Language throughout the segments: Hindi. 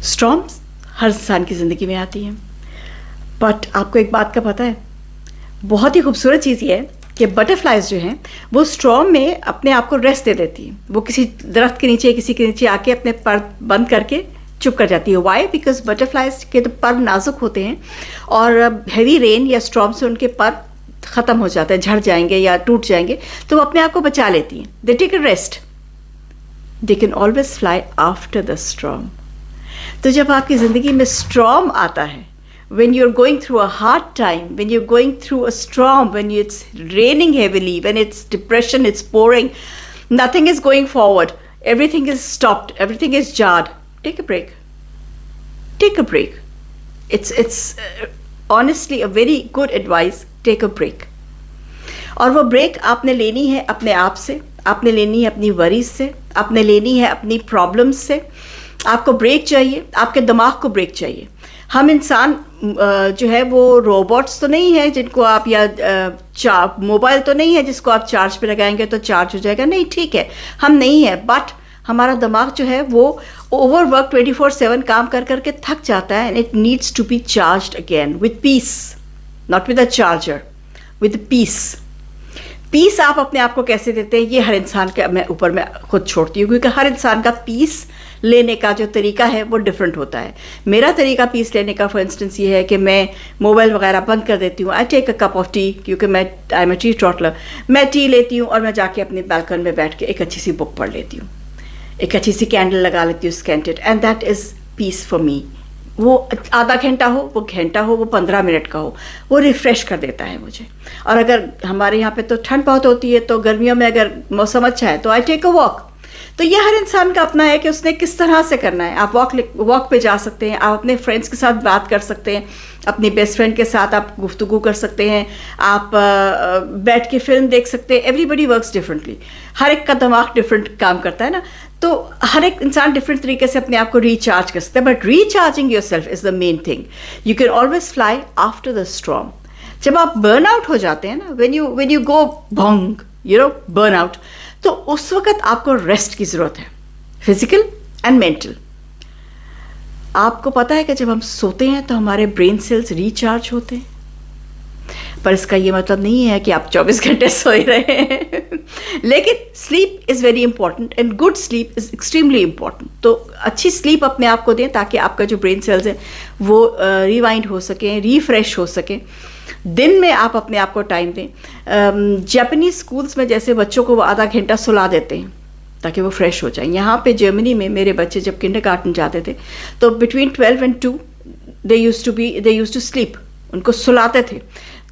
स्टॉर्म्स हर इंसान की ज़िंदगी में आती हैं, बट आपको एक बात का पता है, बहुत ही खूबसूरत चीज़ ये है कि बटरफ्लाइज जो हैं वो स्टॉर्म में अपने आप को रेस्ट दे देती हैं। वो किसी दरख्त के नीचे, किसी के नीचे आके अपने पर बंद करके चुप कर जाती है। वाई? बिकॉज बटरफ्लाइज के तो पर नाजुक होते हैं और हैवी रेन या स्टॉर्म से उनके पर ख़त्म हो जाते हैं, झड़ जाएंगे या टूट जाएंगे, तो वो अपने आप को बचा लेती हैं। They take a rest, they can always fly after the storm. तो जब आपकी ज़िंदगी में स्टॉर्म आता है, when you're going through a hard time, when you're going through a storm, when it's raining heavily, when it's depression, it's pouring, nothing is going forward, everything is stopped, everything is jarred, take a break. Take a break. It's honestly a very good advice. Take a break. और वो ब्रेक आपने लेनी है अपने आप से, आपने लेनी है अपनी वरीज से, आपने लेनी है अपनी प्रॉब्लम्स से। आपको ब्रेक चाहिए, आपके दिमाग को ब्रेक चाहिए। हम इंसान जो है वो रोबोट्स तो नहीं है जिनको आप या मोबाइल तो नहीं है जिसको आप चार्ज पे लगाएंगे तो चार्ज हो जाएगा। नहीं, ठीक है, हम नहीं है, बट हमारा दिमाग जो है वो ओवरवर्क 24/7 काम कर करके थक जाता है, and it needs to be charged again with peace, not with a charger, with peace. Peace आप अपने आप को कैसे देते हैं, ये हर इंसान के मैं ऊपर मैं खुद छोड़ती हूँ, क्योंकि हर इंसान का पीस लेने का जो तरीका है वो डिफरेंट होता है। मेरा तरीका पीस लेने का फॉर इंस्टेंस ये है कि मैं मोबाइल वगैरह बंद कर देती हूँ। I take a cup of tea, क्योंकि आई एम अ टी टॉटलर। मैं टी लेती हूँ और मैं जाके अपने बालकन में बैठ के एक अच्छी सी बुक पढ़ लेती हूँ, एक अच्छी सी कैंडल लगा लेती हूँ scented, and that is peace for me. वो आधा घंटा हो, वो घंटा हो, वो 15 मिनट का हो, वो रिफ़्रेश कर देता है मुझे। और अगर हमारे यहाँ पे तो ठंड बहुत होती है, तो गर्मियों में अगर मौसम अच्छा है तो आई टेक अ वॉक। तो ये हर इंसान का अपना है कि उसने किस तरह से करना है। आप वॉक पे जा सकते हैं, आप अपने फ्रेंड्स के साथ बात कर सकते हैं, अपनी बेस्ट फ्रेंड के साथ आप गुफ्तगू कर सकते हैं, आप बैठ के फिल्म देख सकते हैं। एवरीबडी वर्क्स डिफरेंटली, हर एक का दिमाग डिफरेंट काम करता है ना, तो हर एक इंसान डिफरेंट तरीके से अपने आप को रिचार्ज कर सकता है। But recharging your self is the main thing. You can always fly after the storm. जब आप बर्न आउट हो जाते हैं ना, व्हेन यू गो भंग, बर्न आउट, तो उस वक्त आपको रेस्ट की ज़रूरत है, फिजिकल एंड मेंटल। आपको पता है कि जब हम सोते हैं तो हमारे ब्रेन सेल्स रिचार्ज होते हैं, पर इसका ये मतलब नहीं है कि आप 24 घंटे सोए रहे हैं। लेकिन sleep is very important, and good sleep is extremely important. तो अच्छी स्लीप अपने आप को दें ताकि आपका जो ब्रेन सेल्स है वो रिवाइंड हो सकें, रिफ्रेश हो सकें। दिन में आप अपने आप को टाइम दें। जापानीज स्कूल्स में जैसे बच्चों को वो आधा घंटा सुला देते हैं ताकि वो फ्रेश हो जाए। यहाँ पे जर्मनी में मेरे बच्चे जब किंडरगार्टन जाते थे तो between 12 and 2 they used to sleep. उनको सुलाते थे,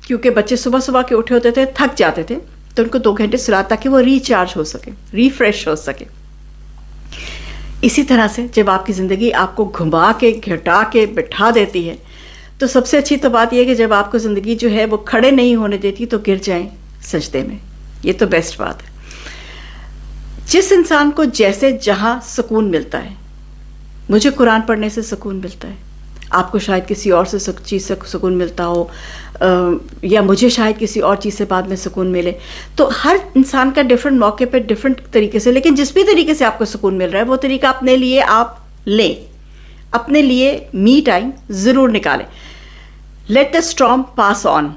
क्योंकि बच्चे सुबह सुबह के उठे होते थे, थक जाते थे, तो उनको 2 घंटे सुलाते ताकि वो रिचार्ज हो सके, रिफ्रेश हो सके। इसी तरह से जब आपकी ज़िंदगी आपको घुमा के घटा के बिठा देती है, तो सबसे अच्छी तो बात यह है कि जब आपको ज़िंदगी जो है वो खड़े नहीं होने देती तो गिर जाएं सजदे में। ये तो बेस्ट बात है। जिस इंसान को जैसे जहाँ सुकून मिलता है, मुझे कुरान पढ़ने से सुकून मिलता है, आपको शायद किसी और से चीज़ से सुकून मिलता हो, या मुझे शायद किसी और चीज़ से बाद में सुकून मिले। तो हर इंसान का डिफरेंट मौके पे डिफरेंट तरीके से, लेकिन जिस भी तरीके से आपको सुकून मिल रहा है वो तरीका अपने लिए आप लें, अपने लिए मी टाइम ज़रूर निकालें। Let the storm pass on.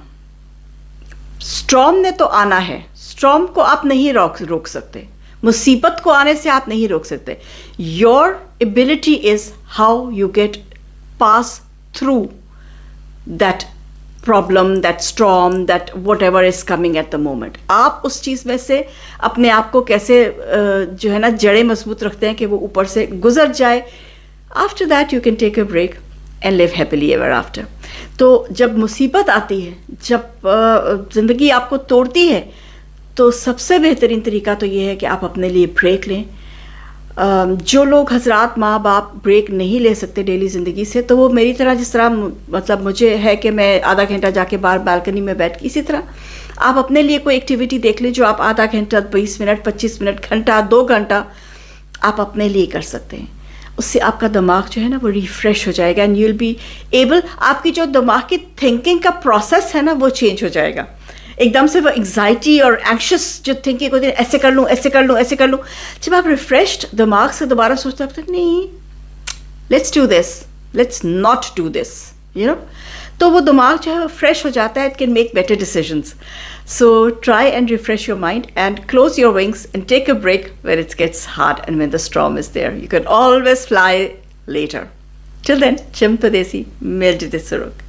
Storm ने तो आना है, स्टॉर्म को आप नहीं रोक सकते, मुसीबत को आने से आप नहीं रोक सकते। Your ability is how you get pass through that problem, that storm, that what ever is coming at the moment. आप उस चीज़ में से अपने आप को कैसे जो है ना जड़ें मजबूत रखते हैं कि वो ऊपर से गुजर जाए। After that you can take a break and live happily ever after. तो जब मुसीबत आती है, जब ज़िंदगी आपको तोड़ती है, तो सबसे बेहतरीन तरीका तो ये है कि आप अपने लिए ब्रेक लें। जो लोग हजरात माँ बाप ब्रेक नहीं ले सकते डेली ज़िंदगी से, तो वो मेरी तरह, जिस तरह मतलब मुझे है कि मैं आधा घंटा जाके बाहर बालकनी में बैठ के, इसी तरह आप अपने लिए कोई एक्टिविटी देख लें जो आप आधा घंटा, 20 मिनट, 25 मिनट, घंटा, 2 घंटा आप अपने लिए कर सकते हैं। उससे आपका दिमाग जो है ना वो रिफ्रेश हो जाएगा, and you will be able, आपकी जो दिमाग की थिंकिंग का प्रोसेस है ना वो चेंज हो जाएगा। एकदम से वो एंग्जाइटी और एंक्शस जो थिंकिंग होती है, ऐसे कर लूँ, ऐसे कर लूँ, ऐसे कर लूँ, जब आप रिफ्रेश्ड दिमाग से दोबारा सोचते हैं नहीं, let's do this, let's not do this, तो वो दिमाग जो है वो फ्रेश हो जाता है. It can make better decisions. So try and refresh your mind and close your wings and take a break when it gets hard and when the storm is there. You can always fly later. Till then, Chim Padesi, Meljit Suruk.